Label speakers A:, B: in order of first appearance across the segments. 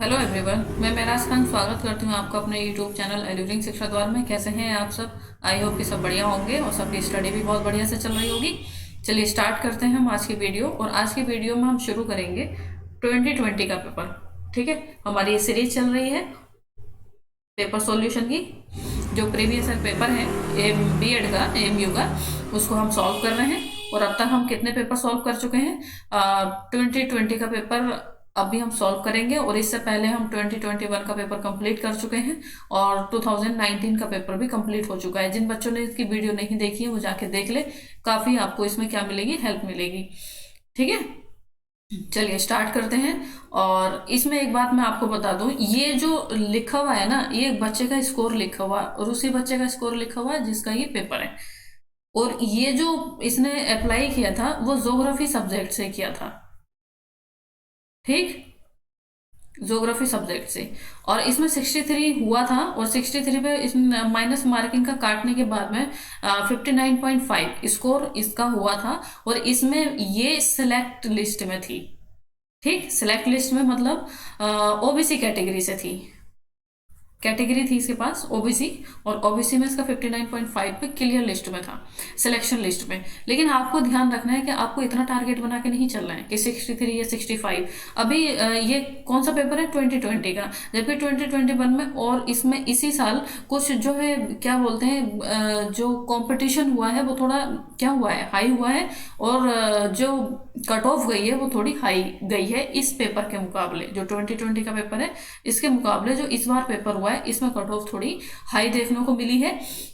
A: Hello everyone, मैं मेराज खान स्वागत करती हूँ आपका अपने यूट्यूब चैनल एल्यूरिंग शिक्षा द्वार में। कैसे हैं आप सब? आई होप कि सब बढ़िया होंगे और सबकी स्टडी भी बहुत बढ़िया से चल रही होगी। चलिए स्टार्ट करते हैं हम आज की वीडियो। और आज की वीडियो में हम शुरू करेंगे 2020 का पेपर। ठीक है, हमारी ये सीरीज चल रही है पेपर सॉल्यूशन की। जो प्रीवियस पेपर है एम बी एड का एम यू का, उसको हम सॉल्व कर रहे हैं। और अब तक हम कितने पेपर सॉल्व कर चुके हैं? 2020 का पेपर अभी हम सॉल्व करेंगे। और इससे पहले हम 2021 का पेपर कंप्लीट कर चुके हैं और 2019 का पेपर भी कंप्लीट हो चुका है। जिन बच्चों ने इसकी वीडियो नहीं देखी है वो जाके देख ले, काफ़ी आपको इसमें क्या मिलेगी, हेल्प मिलेगी। ठीक है, चलिए स्टार्ट करते हैं। और इसमें एक बात मैं आपको बता दूं, ये जो लिखा हुआ है ना, ये एक बच्चे का स्कोर लिखा हुआ है और उसी बच्चे का स्कोर लिखा हुआ है जिसका ये पेपर है। और ये जो इसने अप्लाई किया था वो ज्योग्राफी सब्जेक्ट से किया था। ठीक, ज्योग्राफी सब्जेक्ट से। और इसमें 63 हुआ था और 63 पे इस माइनस मार्किंग का काटने के बाद में 59.5 स्कोर इसका हुआ था। और इसमें ये सिलेक्ट लिस्ट में थी। ठीक, सिलेक्ट लिस्ट में मतलब ओबीसी कैटेगरी से थी, कैटेगरी थी इसके पास ओबीसी। और ओबीसी में इसका 59.5 पे क्लियर लिस्ट में था, सिलेक्शन लिस्ट में। लेकिन आपको ध्यान रखना है कि आपको इतना टारगेट बना के नहीं चलना है कि 63 या 65। अभी ये कौन सा पेपर है? 2020 का। जबकि 2021 में और इसमें इसी साल कुछ जो है क्या बोलते हैं, जो कंपटीशन हुआ है वो थोड़ा क्या हुआ है, हाई हुआ है। और जो कट ऑफ गई है वो थोड़ी हाई गई है इस पेपर के मुकाबले। जो 2020 का पेपर है इसके मुकाबले जो इस बार पेपर हुआ है इसमें कट ऑफ थोड़ी हाई देखने को मिली है।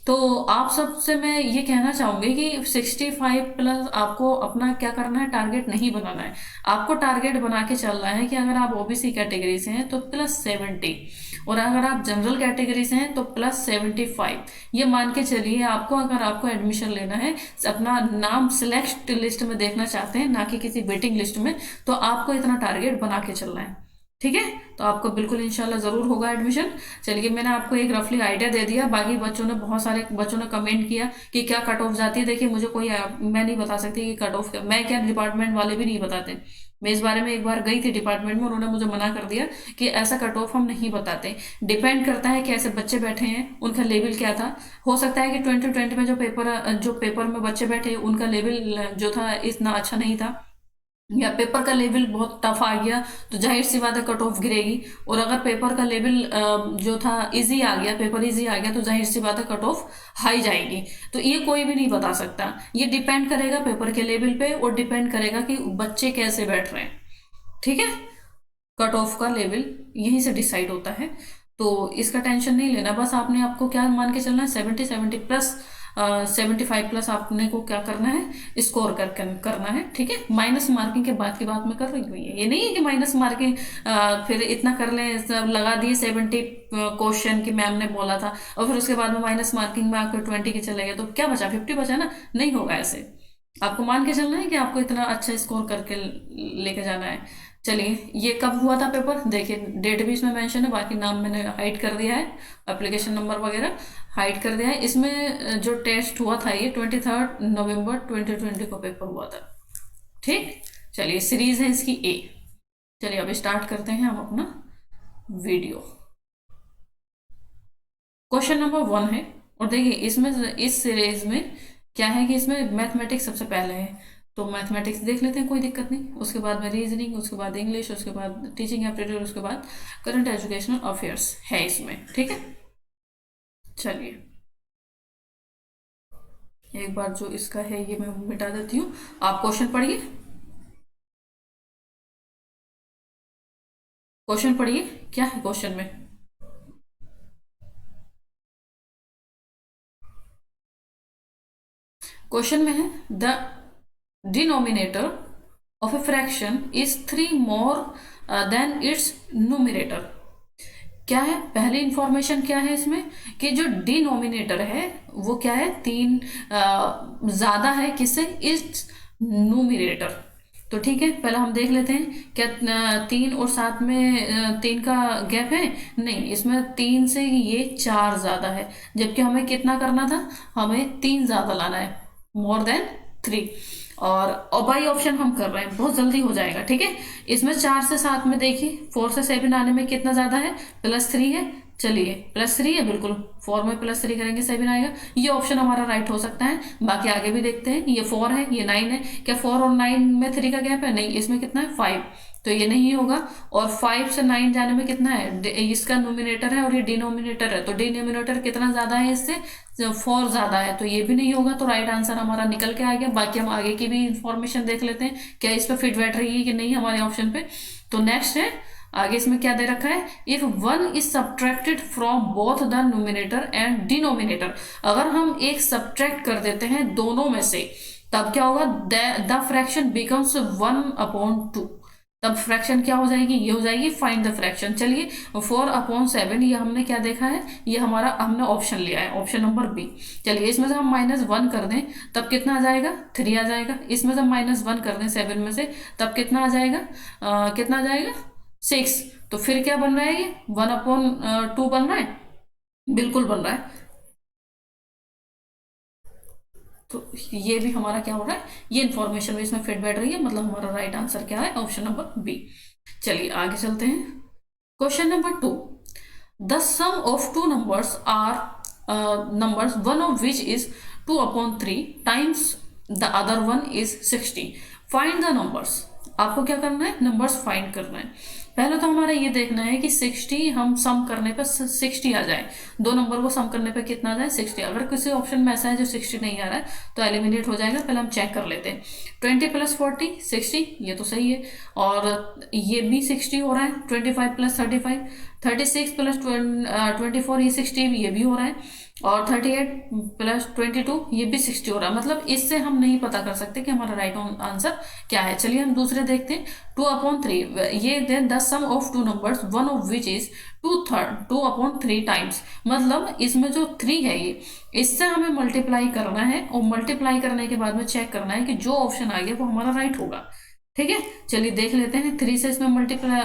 A: तो आप सबसे मैं ये कहना चाहूंगी कि 65 प्लस आपको अपना क्या करना है, टारगेट नहीं बनाना है। आपको टारगेट बना के चलना है कि अगर आप ओबीसी कैटेगरी से हैं तो +70, और अगर आप जनरल कैटेगरी से हैं तो +75। ये मान के चलिए आपको, अगर आपको एडमिशन लेना है, अपना नाम सिलेक्ट लिस्ट में देखना चाहते हैं ना कि किसी वेटिंग लिस्ट में, तो आपको इतना टारगेट बना के चलना है। ठीक है, तो आपको बिल्कुल इंशाल्लाह ज़रूर होगा एडमिशन। चलिए, मैंने आपको एक रफली आइडिया दे दिया। बाकी बच्चों ने, बहुत सारे बच्चों ने कमेंट किया कि क्या कट ऑफ जाती है। देखिए, मुझे कोई, मैं नहीं बता सकती कि कट ऑफ, मैं क्या, डिपार्टमेंट वाले भी नहीं बताते। मैं इस बारे में एक बार गई थी डिपार्टमेंट में, उन्होंने मुझे मना कर दिया कि ऐसा कट ऑफ हम नहीं बताते। डिपेंड करता है कि ऐसे बच्चे बैठे हैं उनका लेवल क्या था। हो सकता है कि 2020 में जो पेपर में बच्चे बैठे उनका लेवल जो था इतना अच्छा नहीं था, या पेपर का लेवल बहुत टफ आ गया, तो जाहिर सी बात है कट ऑफ गिरेगी। और अगर पेपर का लेवल जो था इजी आ गया, पेपर इजी आ गया, तो जाहिर सी बात है कट ऑफ हाई जाएगी। तो ये कोई भी नहीं बता सकता, ये डिपेंड करेगा पेपर के लेवल पे और डिपेंड करेगा कि बच्चे कैसे बैठ रहे हैं। ठीक है, कट ऑफ का लेवल यहीं से डिसाइड होता है। तो इसका टेंशन नहीं लेना, बस आपने, आपको क्या मान के चलना है, 70 प्लस, 75 प्लस आपने को क्या करना है, स्कोर करना है। ठीक है, माइनस मार्किंग के बाद की बात मैं कर रही हूँ। ये नहीं है कि माइनस मार्किंग फिर इतना कर लें, लगा दिए 70 क्वेश्चन की मैम ने बोला था और फिर उसके बाद में माइनस मार्किंग में आपको 20 के चले गए, तो क्या बचा, 50 बचा ना? नहीं होगा ऐसे। आपको मान के चलना है कि आपको इतना अच्छा स्कोर करके लेके जाना है। चलिए, ये कब हुआ था पेपर? देखिए, डेट भी इसमें मेंशन है, बाकी नाम मैंने हाइड कर दिया है, एप्लीकेशन नंबर वगैरह हाइड कर दिया है। इसमें जो टेस्ट हुआ था ये 23 नवंबर 2020 को पेपर हुआ था। ठीक, चलिए, सीरीज है इसकी ए। चलिए अब स्टार्ट करते हैं हम अपना वीडियो। क्वेश्चन नंबर 1 है। और देखिए, इसमें, इस सीरीज में क्या है कि इसमें मैथमेटिक्स सबसे पहले है, तो मैथमेटिक्स देख लेते हैं, कोई दिक्कत नहीं। उसके बाद में रीजनिंग, उसके बाद इंग्लिश, उसके बाद टीचिंग एप्टीट्यूड, उसके बाद करंट एजुकेशनल अफेयर्स है इसमें। ठीक है, चलिए एक बार जो इसका है ये मैं मिटा देती हूँ। आप क्वेश्चन पढ़िए, क्वेश्चन पढ़िए, क्या है क्वेश्चन में? क्वेश्चन में है, the denominator of a fraction is 3 more than its numerator. क्या है पहली इंफॉर्मेशन, क्या है इसमें कि जो डिनोमिनेटर है वो क्या है, 3 ज्यादा है किससे, इस न्यूमिनेटर। तो ठीक है, पहले हम देख लेते हैं क्या 3 और 7 में 3 का गैप है? नहीं, इसमें 3 से ये 4 ज्यादा है। जबकि हमें कितना करना था, हमें 3 ज्यादा लाना है, मोर देन 3। और बाई ऑप्शन हम कर रहे हैं, बहुत जल्दी हो जाएगा, ठीक है। इसमें 4 से 7 में देखिए, 4 से 7 आने में कितना ज़्यादा है, +3 है। चलिए +3 है, बिल्कुल 4 में +3 करेंगे 7 आएगा, ये ऑप्शन हमारा राइट हो सकता है। बाकी आगे भी देखते हैं, ये 4 है, ये 9 है, क्या 4 और 9 में 3 का गैप है, नहीं, इसमें कितना है 5, तो ये नहीं होगा। और 5 से 9 जाने में कितना है, इसका नोमिनेटर है और ये डिनोमिनेटर है, तो डिनोमिनेटर कितना ज़्यादा है इससे, 4 ज़्यादा है, तो ये भी नहीं होगा, तो राइट आंसर हमारा निकल के आ गया। बाकी हम आगे की भी इंफॉर्मेशन देख लेते हैं, क्या इस पर फिट बैठ रही है कि नहीं हमारे ऑप्शन पे। तो नेक्स्ट है, आगे इसमें क्या दे रखा है, if 1 is subtracted from both the numerator and denominator, अगर हम एक सब्ट्रैक्ट कर देते हैं दोनों में से, तब क्या होगा, द फ्रैक्शन बिकम्स 1/2, तब फ्रैक्शन क्या हो जाएगी, ये हो जाएगी फाइंड द फ्रैक्शन। चलिए 4/7 ये हमने क्या देखा है, ये हमारा हमने ऑप्शन लिया है, ऑप्शन नंबर बी। चलिए इसमें से हम -1 कर दें, तब कितना आ जाएगा, 3 आ जाएगा। इसमें से हम -1 कर दें 7 में से, तब कितना आ जाएगा, कितना आ जाएगा, 6। तो फिर क्या बन रहा है, ये 1/2 बन रहा है, बिल्कुल बन रहा है। तो ये भी हमारा क्या हो रहा है, ये इन्फॉर्मेशन भी इसमें फिट बैठ रही है, मतलब हमारा राइट आंसर क्या है, ऑप्शन नंबर बी। चलिए आगे चलते हैं। Question number 2, the sum of two numbers are numbers one of which is 2/3 times the other one is 60, find the numbers. आपको क्या करना है, नंबर्स फाइंड करना है। पहले तो हमारा ये देखना है कि 60 हम सम करने पर 60 आ जाए, दो नंबर को सम करने पर कितना आ जाए, 60। अगर किसी ऑप्शन में ऐसा है जो 60 नहीं आ रहा है तो एलिमिनेट हो जाएगा। पहले हम चेक कर लेते हैं, 20 + 40 60, ये तो सही है। और ये भी 60 हो रहा है, 25 + 35 36 + 24 ये 60, ये भी हो रहा है। और 38 + 22 ये भी 60 हो रहा है। मतलब इससे हम नहीं पता कर सकते कि हमारा राइट आंसर क्या है। चलिए हम दूसरे देखते हैं, 2/3 ये then the sum of two numbers one of which is 2/3 times, मतलब इसमें जो 3 है ये, इससे हमें मल्टीप्लाई करना है और मल्टीप्लाई करने के बाद में चेक करना है कि जो ऑप्शन आ गया वो हमारा राइट होगा। ठीक है, चलिए देख लेते हैं। 3 से इसमें मल्टीप्लाई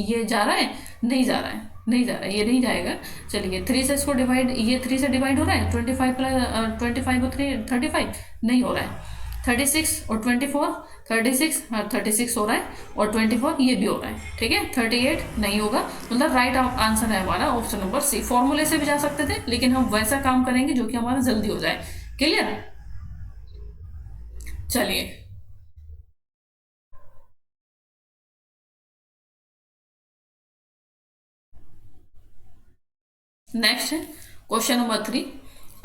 A: ये जा रहा है, नहीं जा रहा है, नहीं जा रहा है, ये नहीं जाएगा। चलिए 3 से इसको डिवाइड, ये 3 से डिवाइड हो रहा है, 25 और 3 35 नहीं हो रहा है। 36 और 24 36, हाँ 36 हो रहा है, और 24 ये भी हो रहा है। ठीक है, 38 नहीं होगा, मतलब राइट आंसर है हमारा ऑप्शन नंबर सी। फॉर्मूले से भी जा सकते थे, लेकिन हम वैसा काम करेंगे जो कि हमारा जल्दी हो जाए। क्लियर, चलिए नेक्स्ट है question number 3,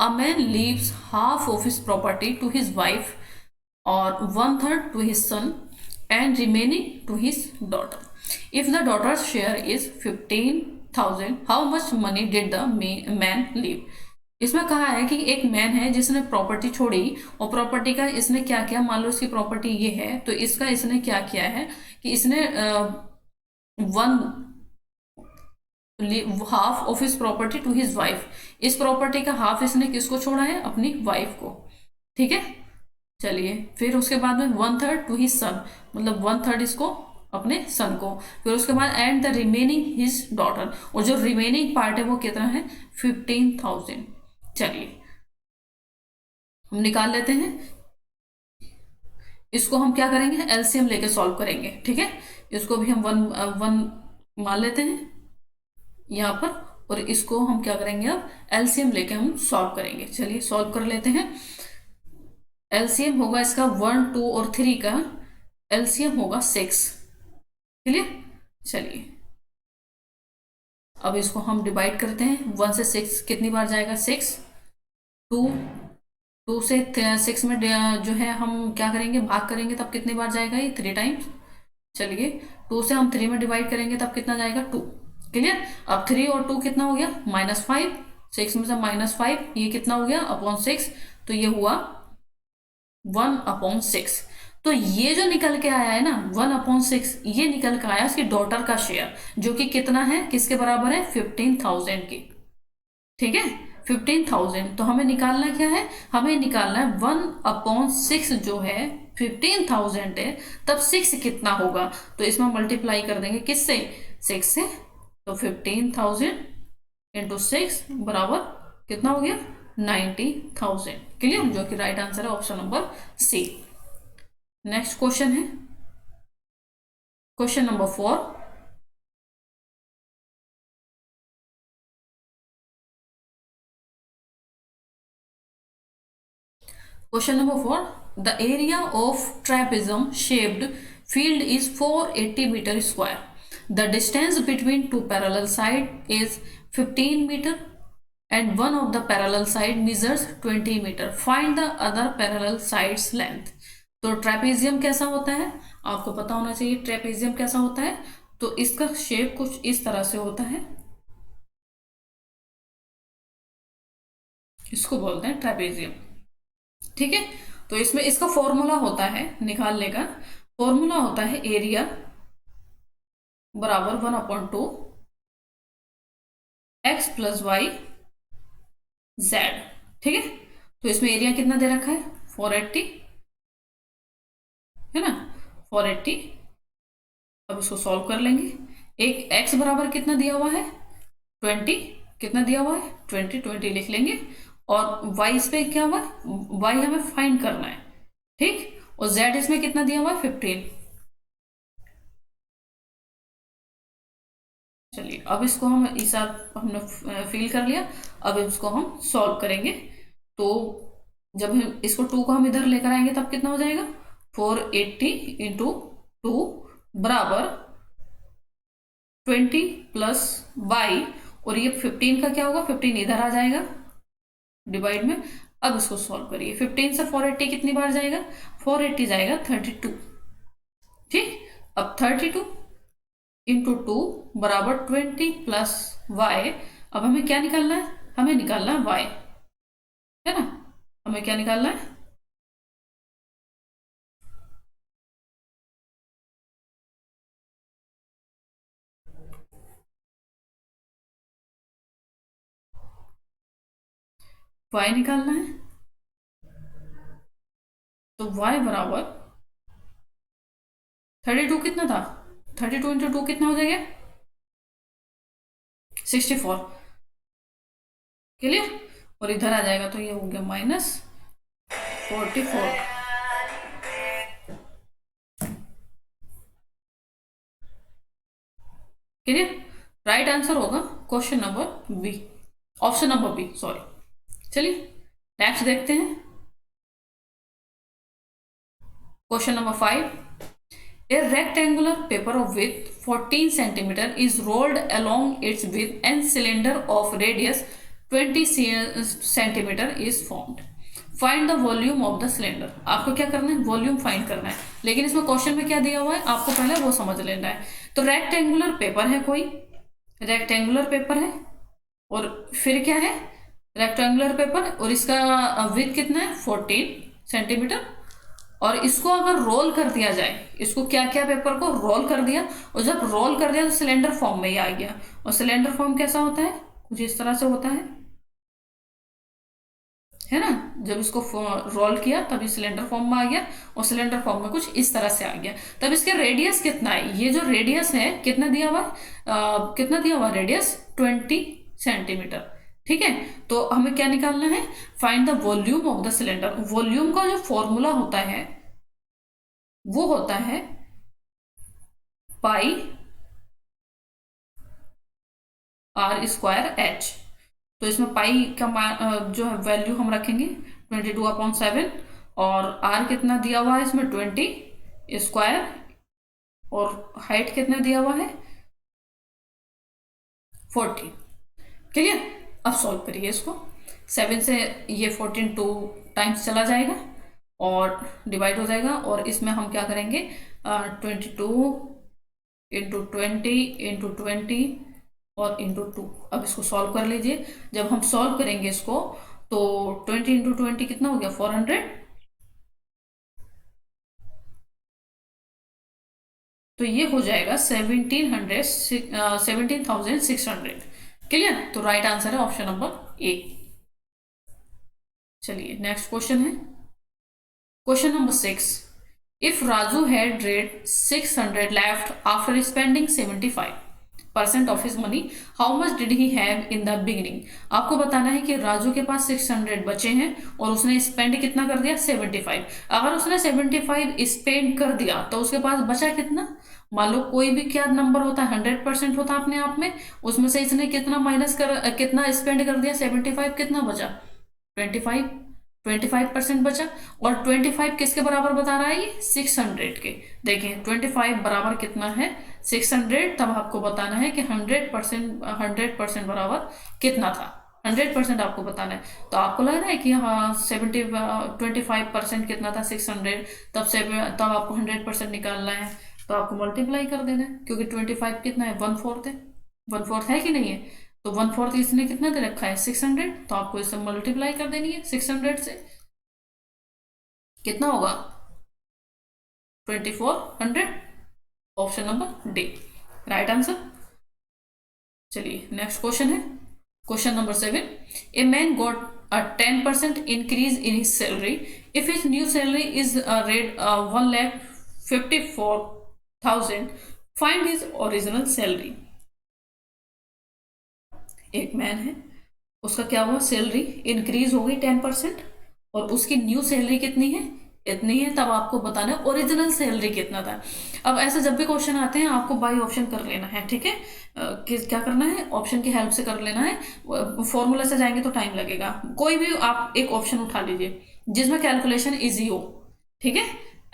A: a man leaves half of his property to his wife और 1/3 to his son and remaining to his daughter. If the daughter's share is 15,000, how much money did the man leave? इसमें कहा है कि एक man है जिसने property छोड़ी, और प्रॉपर्टी का इसने क्या किया, मान लो इसकी प्रॉपर्टी ये है, तो इसका इसने क्या किया है कि इसने one half of his property to his wife, इस प्रॉपर्टी का हाफ इसने किसको छोड़ा है, अपनी वाइफ को। ठीक है, चलिए फिर उसके बाद में 1/3 टू हिज सन, मतलब 1/3 इसको अपने सन को। फिर उसके बाद and the remaining his daughter, और जो रिमेनिंग पार्ट है वो कितना है, 15,000। चलिए हम निकाल लेते हैं, इसको हम क्या करेंगे, एलसीएम लेके सॉल्व करेंगे। ठीक है, इसको भी हम 1 मान लेते हैं यहाँ पर, और इसको हम क्या करेंगे, अब एलसीएम लेके हम सॉल्व करेंगे। चलिए सॉल्व कर लेते हैं। एलसीएम होगा इसका 1, 2 और 3 का एलसीएम होगा 6। क्लियर, चलिए अब इसको हम डिवाइड करते हैं। 1 से 6 कितनी बार जाएगा, 6। 2 से 6 में जो है हम क्या करेंगे, भाग करेंगे, तब कितनी बार जाएगा, ये 3 टाइम्स। चलिए 2 से हम 3 में डिवाइड करेंगे तब कितना जाएगा, 2। क्लियर, अब 3 और 2 कितना हो गया, -5। 6 में से -5 ये कितना हो गया, अपॉन 6, तो ये हुआ 1/6। तो ये जो निकल के आया है ना 1/6, ये निकल के आया उसकी डॉटर का शेयर, जो कि कितना है, किसके बराबर है, 15,000 की। ठीक है, 15,000। तो हमें निकालना क्या है, हमें निकालना है 1/6 जो है 15,000 है, तब 6 कितना होगा, तो इसमें मल्टीप्लाई कर देंगे किससे, 6 से। तो 15,000 × 6 बराबर कितना हो गया, 90,000। क्लियर, जो कि राइट आंसर है option number C. Next question है question number 4। Question number 4. The area of trapezium shaped field is 480 meter square. The distance between two parallel sides is 15 meter and one of the parallel side measures 20 meter. Find the other parallel side's length. तो trapezium कैसा होता है, आपको पता होना चाहिए trapezium कैसा होता है। तो इसका शेप कुछ इस तरह से होता है, इसको बोलते हैं ट्रेपेजियम। ठीक है, तो इसमें इसका फॉर्मूला होता है, निकालने का फॉर्मूला होता है एरिया बराबर 1/2 एक्स प्लस वाई जेड। ठीक है, तो इसमें एरिया कितना दे रखा है 480, है ना 480। अब इसको सॉल्व कर लेंगे। एक एक्स बराबर कितना दिया हुआ है 20, कितना दिया हुआ है 20, 20 लिख लेंगे। और वाई इस पे क्या हुआ है, वाई हमें फाइंड करना है। ठीक, और जेड इसमें कितना दिया हुआ है 15। चलिए अब इसको हम इस हमने फिल कर लिया। अब इसको हम सॉल्व करेंगे। तो जब हम इसको 2 को हम इधर लेकर आएंगे तब कितना हो जाएगा 480 इंटू 2 बराबर 20 प्लस वाई, और ये 15 का क्या होगा 15 इधर आ जाएगा डिवाइड में। अब इसको सॉल्व करिए, 15 से 480 कितनी बार जाएगा 480 जाएगा 32। ठीक, अब 32 इंटू 2 बराबर 20 प्लस वाई। अब हमें क्या निकालना है, हमें निकालना है वाई, है ना। हमें क्या निकालना है, वाई निकालना है। तो वाई बराबर 32 कितना था 32 इंटू 2 कितना हो जाएगा 64। क्लियर, और इधर आ जाएगा तो ये हो गया -44। क्लियर, राइट आंसर होगा question number B, option number B, sorry. चलिए नेक्स्ट देखते हैं question number 5। A rectangular paper of width 14 centimeter is rolled along its width and cylinder of radius 20 centimeter is formed. Find the volume of the cylinder. आपको क्या करना है volume find करना है, लेकिन इसमें क्वेश्चन में क्या दिया हुआ है आपको पहले वो समझ लेना है। तो रेक्टेंगुलर पेपर है, कोई रेक्टेंगुलर पेपर है और फिर क्या है रेक्टेंगुलर पेपर, और इसका विथ कितना है 14 सेंटीमीटर। और इसको अगर रोल कर दिया जाए, इसको क्या क्या पेपर को रोल कर दिया, और जब रोल कर दिया तो सिलेंडर फॉर्म में ही आ गया। और सिलेंडर फॉर्म कैसा होता है कुछ इस तरह से होता है ना। जब इसको रोल किया तभी सिलेंडर फॉर्म में आ गया, और सिलेंडर फॉर्म में कुछ इस तरह से आ गया। तब इसके रेडियस कितना है, ये जो रेडियस है कितना दिया हुआ है कितना दिया हुआ रेडियस 20 सेंटीमीटर। ठीक है, तो हमें क्या निकालना है find the volume of the cylinder. Volume का जो फॉर्मूला होता है वो होता है पाई आर स्क्वायर एच। तो इसमें पाई का जो है वैल्यू हम रखेंगे 22/7, और आर कितना दिया हुआ है इसमें 20 स्क्वायर, और हाइट कितना दिया हुआ है 40। क्लियर, अब सॉल्व करिए इसको। 7 से ये 14 2 टाइम्स चला जाएगा और डिवाइड हो जाएगा, और इसमें हम क्या करेंगे 22 इंटू 20 इंटू 20 और इंटू 2। अब इसको सॉल्व कर लीजिए। जब हम सॉल्व करेंगे इसको तो 20 इंटू 20 कितना हो गया 400, तो ये हो जाएगा 17,600। क्लियर, तो राइट आंसर है ऑप्शन नंबर ए। चलिए नेक्स्ट क्वेश्चन है question number 6। If Raju had read 600 left after spending 75, percent of his money, how much did he have in the beginning. आपको बताना है कि राजू के पास 600 बचे हैं और उसने स्पेंड कितना कर दिया 75। अगर उसने 75 स्पेंड कर दिया तो उसके पास बचा कितना। मान लो कोई भी क्या नंबर होता है 100% होता है अपने आप में, उसमें से इसने कितना माइनस कर कितना स्पेंड कर दिया 75, कितना बचा 25, 25% बचा। और 25 किसके बराबर बता रहा है ये 600 के। देखिए 25 बराबर कितना है 600, तब आपको बताना है कि 100% बराबर कितना था। 100% आपको बताना है। तो आपको लग रहा है कि हाँ 25% कितना था 600, तब आपको 100% निकालना है, तो आपको मल्टीप्लाई कर देना है, क्योंकि 25 कितना है 1/4 है। 1/4 है कि नहीं है, तो 1/4 इसने कितना दे रखा है 600, तो आपको इससे मल्टीप्लाई कर देनी है 600 से। कितना होगा 2400। Option number D right answer. चलिए नेक्स्ट क्वेश्चन है question number 7। A man got a 10% increase in his salary if his new salary is rate 1,54,000, find his original salary। एक मैन है, उसका क्या हुआ सैलरी इंक्रीज हो गई 10% और उसकी न्यू सैलरी कितनी है इतनी है, तब आपको बताना है ओरिजिनल सैलरी कितना था। अब ऐसा जब भी क्वेश्चन आते हैं आपको बाई ऑप्शन कर लेना है, ठीक है। क्या करना है ऑप्शन की हेल्प से कर लेना है, फॉर्मूला से जाएंगे तो टाइम लगेगा। कोई भी आप एक ऑप्शन उठा लीजिए जिसमें कैलकुलेशन इजी हो, ठीक है।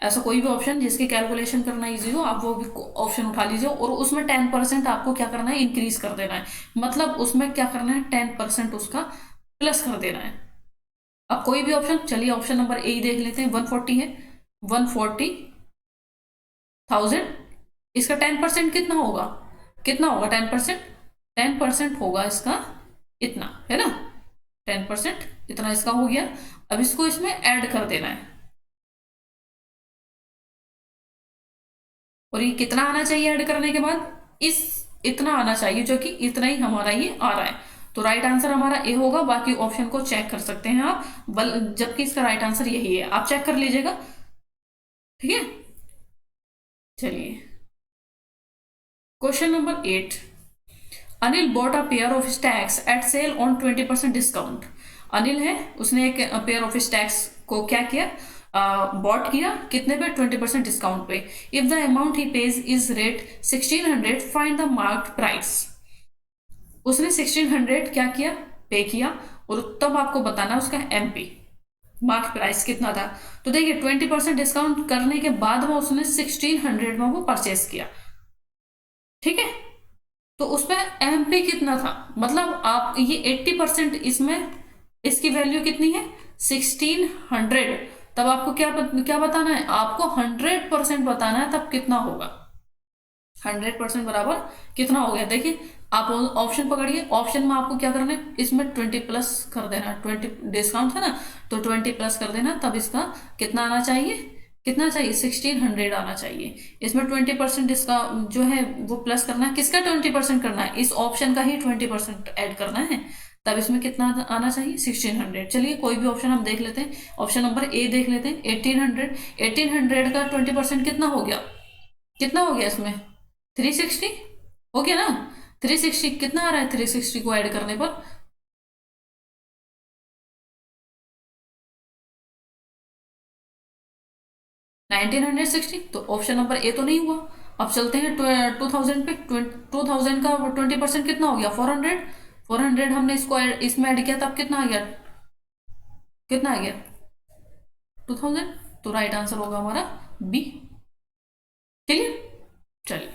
A: ऐसा कोई भी ऑप्शन जिसकी कैलकुलेशन करना इजी हो आप वो भी ऑप्शन उठा लीजिए, और उसमें 10% आपको क्या करना है इंक्रीज कर देना है, मतलब उसमें क्या करना है 10% उसका प्लस कर देना है। अब कोई भी ऑप्शन, चलिए ऑप्शन नंबर ए ही देख लेते हैं, 140 है, 140,000, इसका 10% कितना होगा, कितना होगा 10%, 10% होगा इसका इतना, है ना, 10% इतना इसका हो गया। अब इसको इसमें ऐड कर देना है, और ये कितना आना चाहिए ऐड करने के बाद, इस इतना आना चाहिए, जो कि इतना ही हमारा ये आ रहा है। तो राइट आंसर हमारा ए होगा, बाकी ऑप्शन को चेक कर सकते हैं आप, जबकि इसका राइट आंसर यही है, आप चेक कर लीजिएगा, ठीक है। चलिए question number 8। Anil bought a pair of stacks at sale on 20% discount. Anil है, उसने एक पेयर ऑफ स्टैक्स को क्या किया बॉट किया, कितने पे 20% डिस्काउंट पे। If the amount he page is rate 1600, find the marked price. उसने 1600 क्या किया पे किया, और तब आपको बताना उसका एमपी मार्क प्राइस कितना था। तो देखिए 20% डिस्काउंट करने के बाद वो उसने 1600 में वो परचेस किया, ठीक है। तो उसमें एमपी कितना था, मतलब आप ये 80% इसमें इसकी वैल्यू कितनी है 1600, तब आपको क्या बताना है, आपको 100% बताना है, तब कितना होगा 100% बराबर कितना हो गया। देखिए आप ऑप्शन पकड़िए, ऑप्शन में आपको क्या करना है इसमें 20 प्लस कर देना, 20 डिस्काउंट है ना, तो 20 प्लस कर देना, तब इसका कितना आना चाहिए, कितना चाहिए 1600 आना चाहिए। इसमें 20% डिस्काउंट जो है वो प्लस करना है, किसका 20% करना है, इस ऑप्शन का ही 20% ऐड करना है, तब इसमें कितना आना चाहिए 1600। चलिए कोई भी ऑप्शन हम देख लेते हैं, ऑप्शन नंबर ए देख लेते हैं 1800। 1800 का 20% कितना हो गया, कितना हो गया इसमें 360 हो गया ना। 360 कितना आ रहा है 360 को ऐड करने पर, नाइनटीन हंड्रेड सिक्सटी, तो ऑप्शन नंबर ए तो नहीं हुआ। अब चलते हैं 2000 पे, 2000 का 20% कितना हो गया 400। 400 हमने इसमें ऐड किया तब कितना आ गया, कितना आ गया 2000, तो राइट आंसर होगा हमारा बी। क्लियर। चलिए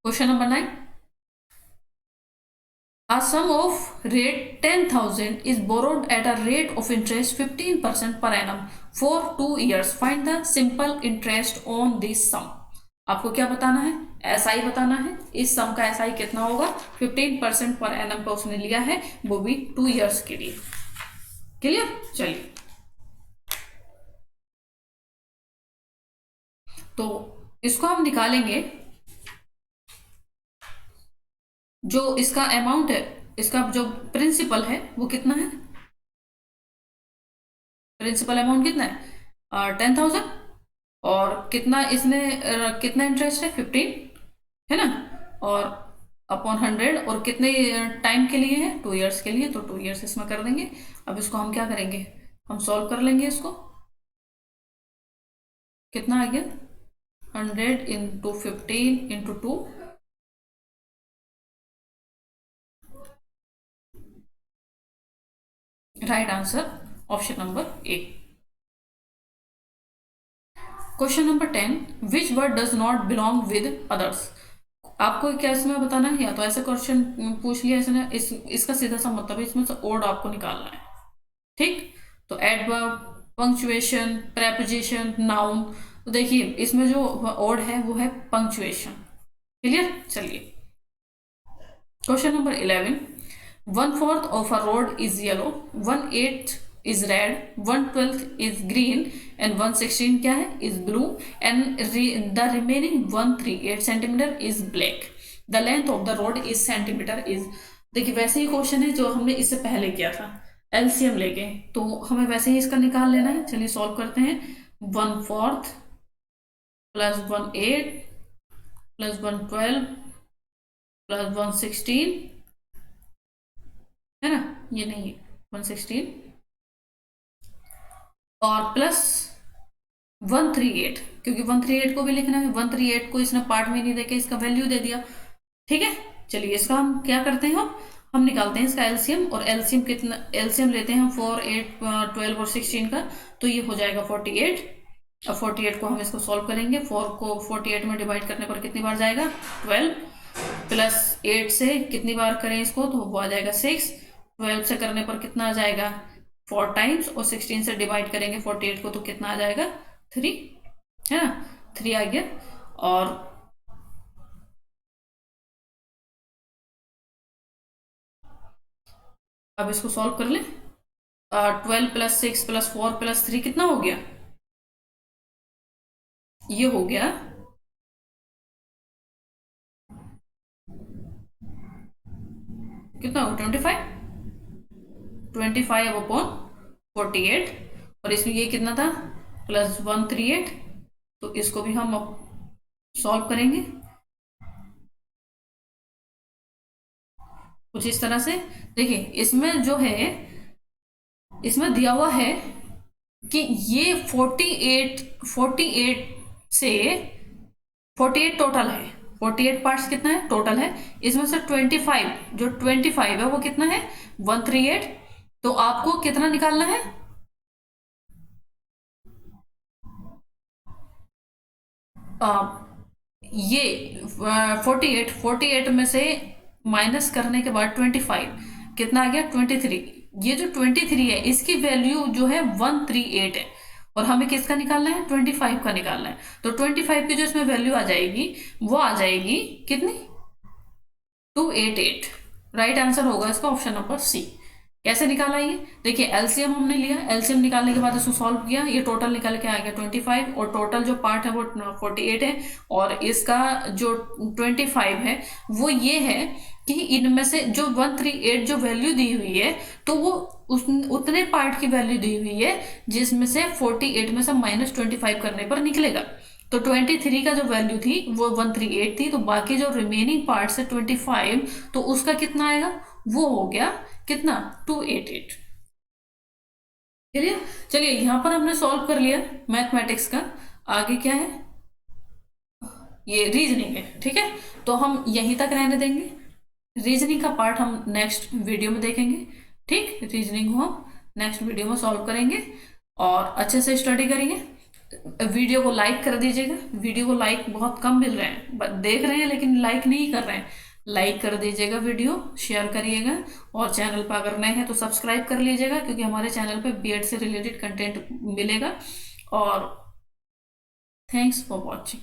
A: question number 9। A sum of rate 10,000 is borrowed at a rate of interest 15% per annum for 2 years. Find the simple interest on this sum. आपको क्या बताना है, एसआई बताना है। इस सम का एसआई कितना होगा 15% पर एनम पे उसने लिया है, वो भी 2 इयर्स के लिए। क्लियर। चलिए तो इसको हम निकालेंगे, जो इसका अमाउंट है, इसका जो प्रिंसिपल है वो कितना है, प्रिंसिपल अमाउंट कितना है 10,000, और कितना इसने कितना इंटरेस्ट है 15, है ना। और अपॉन 100, और कितने टाइम के लिए है, 2 ईयर्स के लिए, तो 2 ईयर्स इसमें कर देंगे। अब इसको हम क्या करेंगे, हम सॉल्व कर लेंगे इसको। कितना आ गया, 100 × 15 × 2, right answer option number A. Question number 10, which word does not belong with others. आपको क्या इसमें बताना है, या तो ऐसे क्वेश्चन पूछ लिया इसने, इसका सीधा सा मतलब है इसमें से ओड आपको निकालना है। ठीक, तो एडवर्ब, पंक्चुएशन, प्रेपोजिशन, नाउन। तो देखिए इसमें जो ओड है वो है पंक्चुएशन। क्लियर, चलिए question number 11, 1/4 of a road is yellow, 1/8 is red, 1/12 is green and 1/16 क्या है, is blue and the remaining 1/38 centimeter is black. The length of the road is centimeter is। देखिए वैसे ही question है जो हमने इससे पहले किया था, एलसीएम लेके, तो हमें वैसे ही इसका निकाल लेना है। चलिए सॉल्व करते हैं। 1/4 प्लस 1/8 प्लस 1/12 प्लस 1/16 है ना, ये नहीं है 1/16, और प्लस 1/38, क्योंकि 1/38 को भी लिखना है, 1/38 को इसने पार्ट में नहीं देके इसका वैल्यू दे दिया। ठीक है, चलिए इसका हम क्या करते हैं, हम निकालते हैं इसका एलसीएम। और एलसीएम कितना, एलसीएम लेते हैं हम 4, 8, 12 और 16 का, तो ये हो जाएगा 48। अब 48 को हम इसको सॉल्व करेंगे, 4 को 48 में डिवाइड करने पर कितनी बार जाएगा, 12, प्लस 8 से कितनी बार करें इसको, तो वो आ जाएगा 6, 12 से करने पर कितना आ जाएगा, 4 टाइम्स, और 16 से डिवाइड करेंगे 48 को तो कितना आ जाएगा, 3, है ना, 3 आ गया। और अब इसको सॉल्व कर ले। 12 प्लस 6 प्लस 4 प्लस 3 कितना हो गया, ये हो गया कितना हो, 25, 25 अपॉन 48, और इसमें ये कितना था, प्लस 138, तो इसको भी हम सॉल्व करेंगे कुछ इस तरह से। देखिए इसमें जो है, इसमें दिया हुआ है कि ये 48 से 48 टोटल है, 48 पार्ट्स कितना है टोटल है, इसमें से 25, जो 25 है वो कितना है, 138। तो आपको कितना निकालना है, ये 48 में से माइनस करने के बाद 25 कितना आ गया, 23। ये जो 23 है इसकी वैल्यू जो है 138 है, और हमें किसका निकालना है, 25 का निकालना है। तो 25 की जो इसमें वैल्यू आ जाएगी वो आ जाएगी कितनी, 288। राइट आंसर होगा इसका ऑप्शन नंबर सी। कैसे निकाला ये, देखिए एलसीएम हमने लिया, एलसीएम निकालने के बाद इसको सॉल्व किया, ये टोटल निकल के आ गया 25, और टोटल जो पार्ट है वो 48 है, और इसका जो 25 है वो ये है कि इनमें से जो 138 जो वैल्यू दी हुई है, तो वो उतने पार्ट की वैल्यू दी हुई है जिसमें से 48 में से -25 करने पर निकलेगा। तो 23 का जो वैल्यू थी वो 138 थी, तो बाकी जो रिमेनिंग पार्ट है 25, तो उसका कितना आएगा, वो हो गया कितना, 288। चलिए चलिए यहां पर हमने सॉल्व कर लिया मैथमेटिक्स का। आगे क्या है, ये रीजनिंग है। ठीक है, तो हम यहीं तक रहने देंगे, रीजनिंग का पार्ट हम नेक्स्ट वीडियो में देखेंगे। ठीक, रीजनिंग को हम नेक्स्ट वीडियो में सॉल्व करेंगे, और अच्छे से स्टडी करिए। वीडियो को लाइक कर दीजिएगा, वीडियो को लाइक बहुत कम मिल रहे हैं, देख रहे हैं लेकिन लाइक नहीं कर रहे हैं। लाइक कर दीजिएगा, वीडियो शेयर करिएगा, और चैनल पर अगर नए हैं तो सब्सक्राइब कर लीजिएगा, क्योंकि हमारे चैनल पे बीएड से रिलेटेड कंटेंट मिलेगा। और थैंक्स फॉर वॉचिंग।